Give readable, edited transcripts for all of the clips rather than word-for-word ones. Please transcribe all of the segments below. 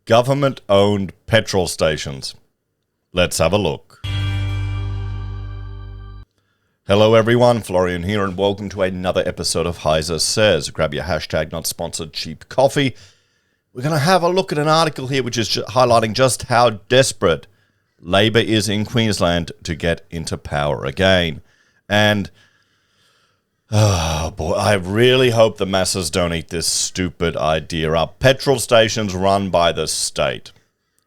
Government-owned petrol stations. Let's have a look. Hello everyone, Florian here, and welcome to another episode of HeiseSays. Grab your hashtag not sponsored cheap coffee. We're going to have a look at an article here which is highlighting just how desperate Labor is in Queensland to get into power again. And oh boy, I really hope the masses don't eat this stupid idea up. Petrol stations run by the state.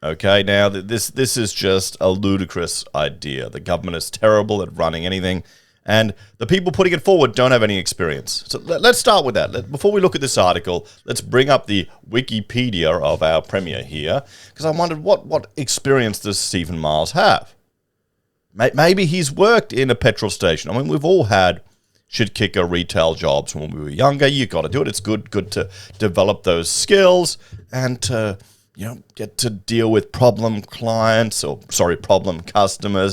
Okay, now this is just a ludicrous idea. The government is terrible at running anything, and the people putting it forward don't have any experience. So let's start with that. Before we look at this article, let's bring up the Wikipedia of our Premier here, because I wondered what experience does Stephen Miles have? Maybe he's worked in a petrol station. I mean, we've all had shit-kicker retail jobs when we were younger. You got to do it. It's good to develop those skills and to, get to deal with problem customers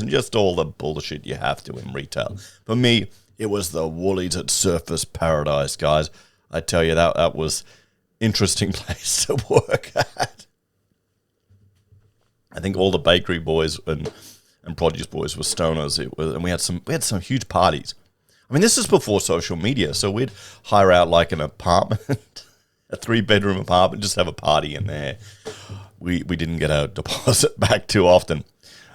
and just all the bullshit you have to in retail. For me, it was the Woolies at Surfers Paradise, guys. I tell you, that was interesting place to work at. I think all the bakery boys and produce boys were stoners. And we had some huge parties. I mean, this is before social media, so we'd hire out like an apartment, a 3-bedroom apartment, just have a party in there. We didn't get our deposit back too often.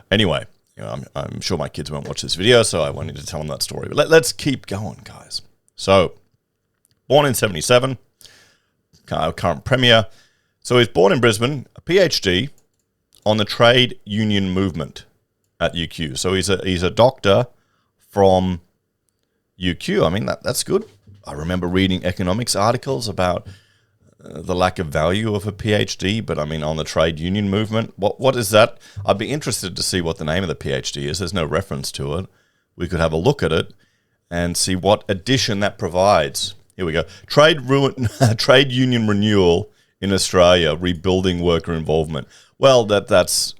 Anyway, I'm sure my kids won't watch this video, so I wanted to tell them that story. But let's keep going, guys. So, born in 1977, our current Premier. So he's born in Brisbane, a PhD on the trade union movement at UQ. So he's a doctor from UQ. I mean, that's good. I remember reading economics articles about the lack of value of a PhD, but I mean, on the trade union movement, what is that? I'd be interested to see what the name of the PhD is. There's no reference to it. We could have a look at it and see what addition that provides. Here we go. Trade union renewal in Australia, rebuilding worker involvement. Well, that's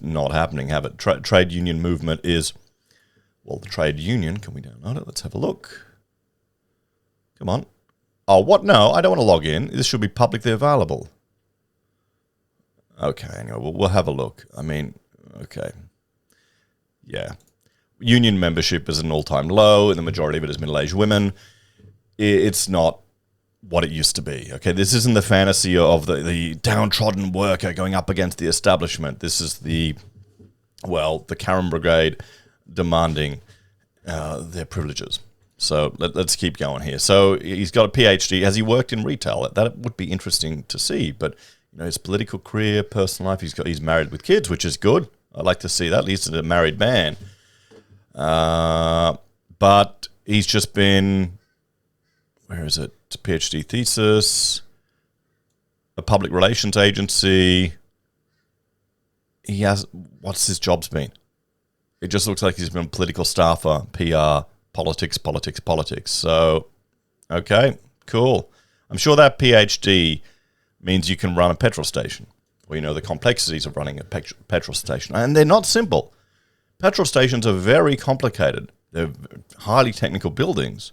not happening, have it? Trade union movement is... Well, the trade union, can we download it? Let's have a look. Come on. Oh, what? No, I don't want to log in. This should be publicly available. Okay, anyway, we'll have a look. I mean, okay. Yeah. Union membership is an all-time low, and the majority of it is middle-aged women. It's not what it used to be. Okay, this isn't the fantasy of the downtrodden worker going up against the establishment. This is the Karen Brigade demanding their privileges. So let's keep going here. So he's got a PhD. Has he worked in retail? That would be interesting to see. But his political career, personal life, he's married with kids, which is good. I'd like to see that. At least a married man. But he's just been, where is it? It's a PhD thesis, a public relations agency. What's his job's been? It just looks like he's been a political staffer, PR, politics. So, okay, cool. I'm sure that PhD means you can run a petrol station, or the complexities of running a petrol station. And they're not simple. Petrol stations are very complicated. They're highly technical buildings,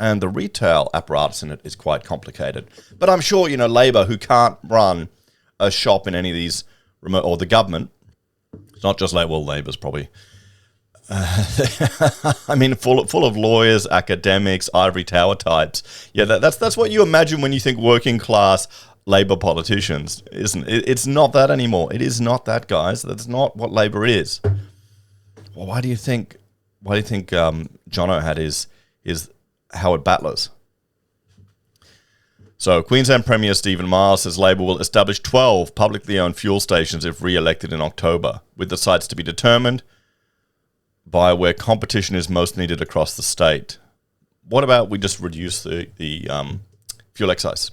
and the retail apparatus in it is quite complicated. But I'm sure, Labor, who can't run a shop in any of these remote, or the government, it's not just Labor, well, Labor's probably... I mean, full of lawyers, academics, ivory tower types. Yeah, that's what you imagine when you think working class Labor politicians, isn't it? It's not that anymore. It is not that, guys. That's not what Labor is. Well, why do you think Jono had his Howard Battlers? So, Queensland Premier Stephen Miles says Labor will establish 12 publicly owned fuel stations if re-elected in October, with the sites to be determined by where competition is most needed across the state. What about we just reduce the fuel excise?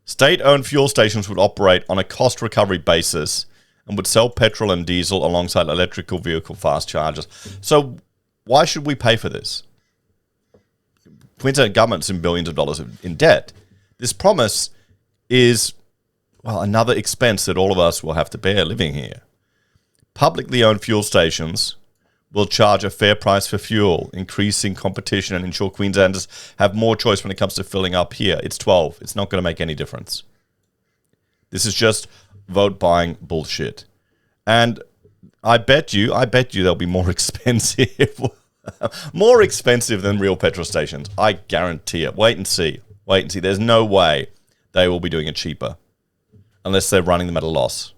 State-owned fuel stations would operate on a cost recovery basis and would sell petrol and diesel alongside electrical vehicle fast chargers. So why should we pay for this? Queensland government's in billions of dollars in debt. This promise is, another expense that all of us will have to bear living here. Publicly owned fuel stations will charge a fair price for fuel, increasing competition and ensure Queenslanders have more choice when it comes to filling up here. It's 12. It's not going to make any difference. This is just vote buying bullshit. And I bet you they'll be more expensive. More expensive than real petrol stations. I guarantee it. Wait and see. There's no way they will be doing it cheaper unless they're running them at a loss.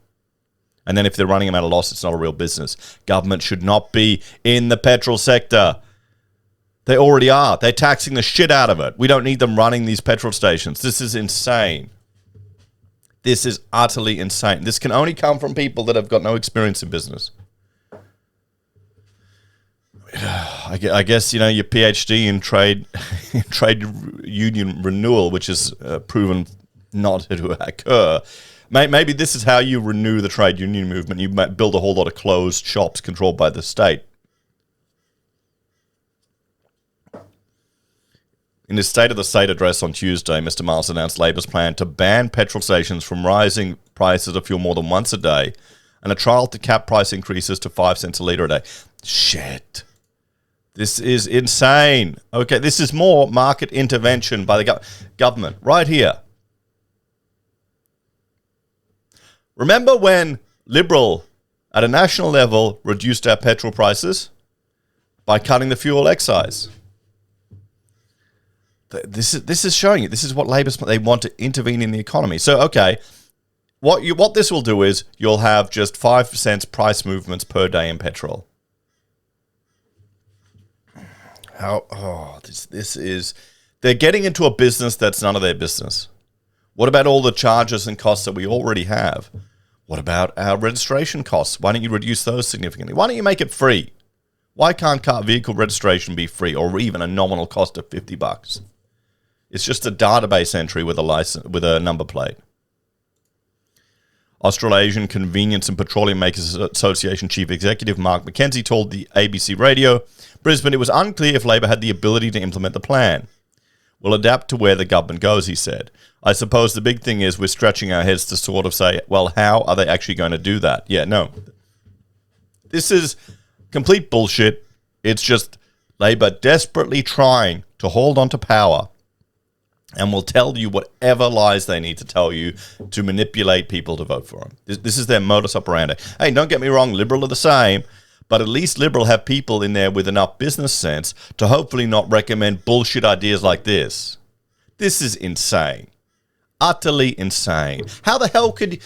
And then if they're running them at a loss, it's not a real business. Government should not be in the petrol sector. They already are. They're taxing the shit out of it. We don't need them running these petrol stations. This is insane. This is utterly insane. This can only come from people that have got no experience in business. I guess, your PhD in trade union renewal, which is proven not to occur. Maybe this is how you renew the trade union movement. You might build a whole lot of closed shops controlled by the state. In his State of the State address on Tuesday, Mr. Miles announced Labor's plan to ban petrol stations from rising prices of fuel more than once a day and a trial to cap price increases to 5 cents a litre a day. Shit. This is insane. Okay, this is more market intervention by the government right here. Remember when Liberal, at a national level, reduced our petrol prices by cutting the fuel excise? This is showing you. This is what Labour, they want to intervene in the economy. So, okay, what this will do is you'll have just 5 cents price movements per day in petrol. This is, they're getting into a business that's none of their business. What about all the charges and costs that we already have? What about our registration costs? Why don't you reduce those significantly? Why don't you make it free? Why can't car vehicle registration be free or even a nominal cost of $50? It's just a database entry with a license, with a number plate. Australasian Convenience and Petroleum Makers Association Chief Executive Mark McKenzie told the ABC Radio Brisbane it was unclear if Labor had the ability to implement the plan. We'll adapt to where the government goes, he said. I suppose the big thing is we're stretching our heads to sort of say, well, how are they actually going to do that? Yeah, no. This is complete bullshit. It's just Labor desperately trying to hold on to power and will tell you whatever lies they need to tell you to manipulate people to vote for them. This is their modus operandi. Hey, don't get me wrong, Liberal are the same, but at least Liberal have people in there with enough business sense to hopefully not recommend bullshit ideas like this. This is insane. Utterly insane. How the hell could you...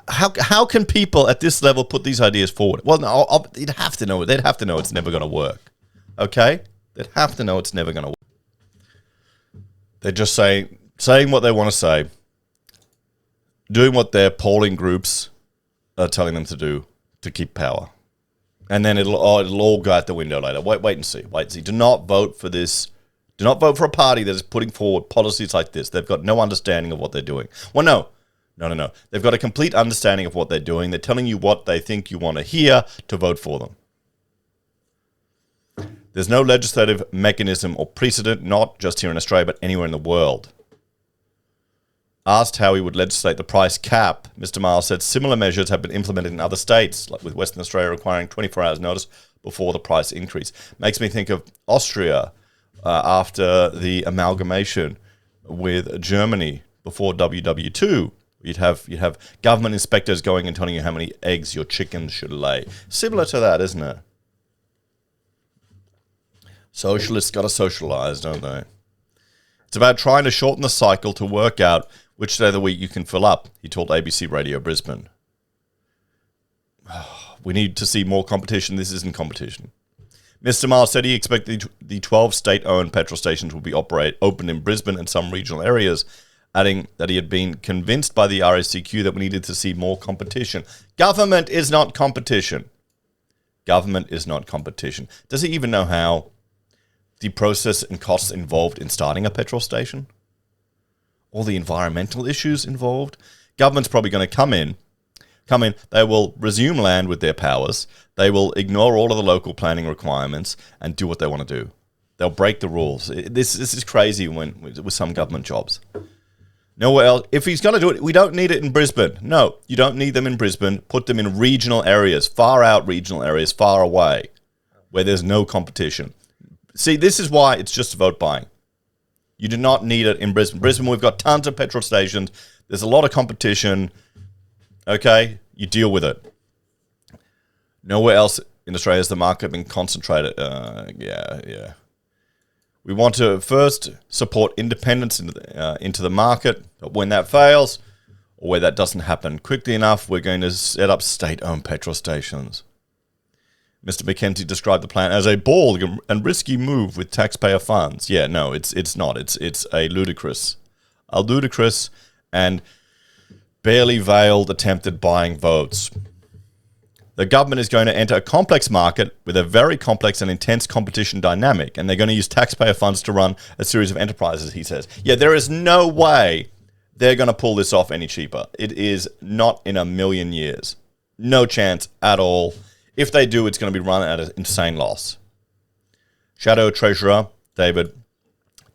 How can people at this level put these ideas forward? Well, no, they'd have to know. They'd have to know it's never going to work. Okay? They'd have to know it's never going to work. They're just saying what they want to say, doing what their polling groups are telling them to do to keep power. And then it'll all go out the window later. Wait and see. Do not vote for this. Do not vote for a party that is putting forward policies like this. They've got no understanding of what they're doing. Well, no. They've got a complete understanding of what they're doing. They're telling you what they think you want to hear to vote for them. There's no legislative mechanism or precedent, not just here in Australia, but anywhere in the world. Asked how he would legislate the price cap, Mr. Miles said similar measures have been implemented in other states, like with Western Australia requiring 24 hours notice before the price increase. Makes me think of Austria after the amalgamation with Germany before WW2. You'd have government inspectors going and telling you how many eggs your chickens should lay. Similar to that, isn't it? Socialists got to socialize, don't they? It's about trying to shorten the cycle to work out which day of the week you can fill up, he told ABC Radio Brisbane. We need to see more competition. This isn't competition. Mr. Miles said he expected the 12 state-owned petrol stations will be opened in Brisbane and some regional areas, adding that he had been convinced by the RACQ that we needed to see more competition. Government is not competition. Government is not competition. Does he even know how the process and costs involved in starting a petrol station? All the environmental issues involved? Government's probably going to come in, they will resume land with their powers, they will ignore all of the local planning requirements and do what they want to do. They'll break the rules. This is crazy with some government jobs. Nowhere else. If he's going to do it, we don't need it in Brisbane. No, you don't need them in Brisbane. Put them in regional areas, far out regional areas, far away, where there's no competition. See, this is why it's just vote buying. You do not need it in Brisbane. Brisbane, we've got tons of petrol stations. There's a lot of competition. Okay, you deal with it. Nowhere else in Australia has the market been concentrated. Yeah. We want to first support independence into the market, but when that fails, or where that doesn't happen quickly enough, we're going to set up state-owned petrol stations. Mr. McKenzie described the plan as a bold and risky move with taxpayer funds. Yeah, no, it's not. It's a ludicrous and barely veiled attempt at buying votes. The government is going to enter a complex market with a very complex and intense competition dynamic, and they're going to use taxpayer funds to run a series of enterprises, he says. Yeah, there is no way they're going to pull this off any cheaper. It is not in a million years. No chance at all. If they do, it's going to be run at an insane loss. Shadow Treasurer David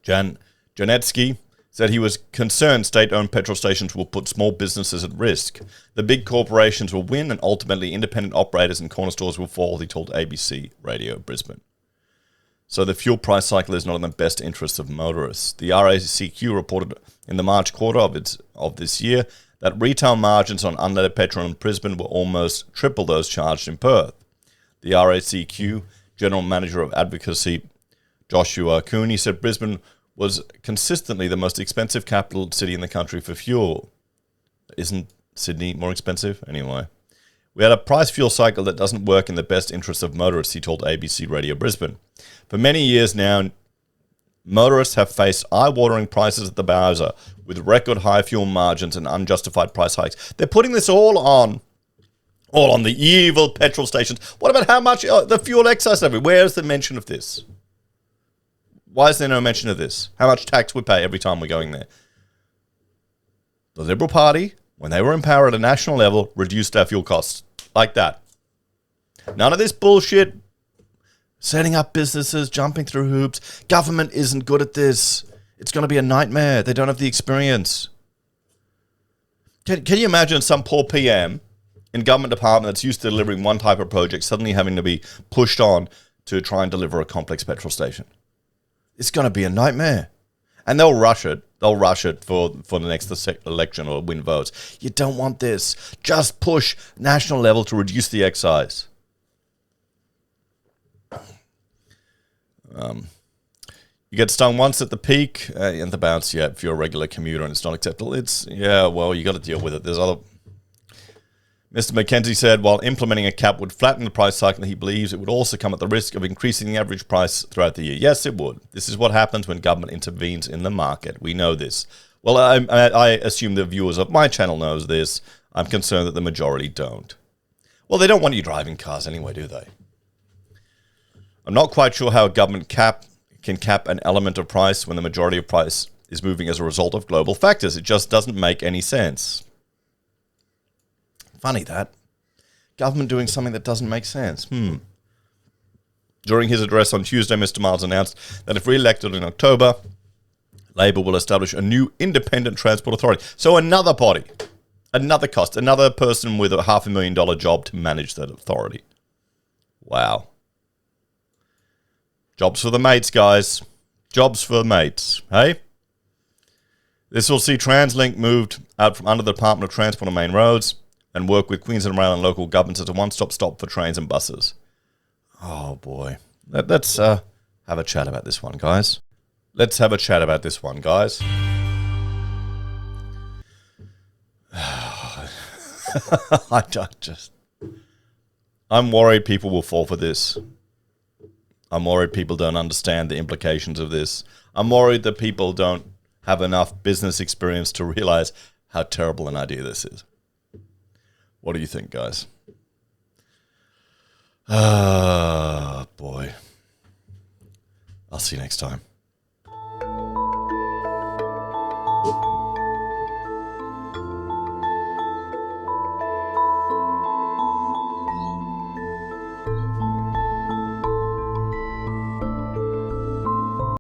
Janetsky said he was concerned state-owned petrol stations will put small businesses at risk. The big corporations will win and ultimately independent operators and corner stores will fall, he told ABC Radio Brisbane. So the fuel price cycle is not in the best interests of motorists. The RACQ reported in the March quarter of this year that retail margins on unleaded petrol in Brisbane were almost triple those charged in Perth. The RACQ General Manager of Advocacy Joshua Cooney said Brisbane was consistently the most expensive capital city in the country for fuel. Isn't Sydney more expensive? Anyway. We had a price fuel cycle that doesn't work in the best interests of motorists, he told ABC Radio Brisbane. For many years now, motorists have faced eye-watering prices at the bowser with record high fuel margins and unjustified price hikes. They're putting this all on the evil petrol stations. What about how much the fuel excise levy? Where's the mention of this? Why is there no mention of this? How much tax we pay every time we're going there? The Liberal Party, when they were in power at a national level, reduced our fuel costs like that. None of this bullshit. Setting up businesses, jumping through hoops. Government isn't good at this. It's going to be a nightmare. They don't have the experience. Can you imagine some poor PM in government department that's used to delivering one type of project suddenly having to be pushed on to try and deliver a complex petrol station? It's going to be a nightmare. And they'll rush it. They'll rush it for the next election or win votes. You don't want this. Just push national level to reduce the excise. You get stung once at the peak and the bounce, yeah, if you're a regular commuter and it's not acceptable. You got to deal with it. There's other... Mr. McKenzie said while implementing a cap would flatten the price cycle, he believes it would also come at the risk of increasing the average price throughout the year. Yes, it would. This is what happens when government intervenes in the market. We know this. Well, I assume the viewers of my channel knows this. I'm concerned that the majority don't. Well, they don't want you driving cars anyway, do they? I'm not quite sure how a government can cap an element of price when the majority of price is moving as a result of global factors. It just doesn't make any sense. Funny that. Government doing something that doesn't make sense. During his address on Tuesday, Mr. Miles announced that if re-elected in October, Labor will establish a new independent transport authority. So another body, another cost, another person with a $500,000 job to manage that authority. Wow. Jobs for the mates, guys. Jobs for the mates, hey? This will see TransLink moved out from under the Department of Transport and Main Roads and work with Queensland Rail and local governments as a one-stop stop for trains and buses. Oh, boy. Let's have a chat about this one, guys. I'm worried people will fall for this. I'm worried people don't understand the implications of this. I'm worried that people don't have enough business experience to realize how terrible an idea this is. What do you think, guys? Ah, boy. I'll see you next time.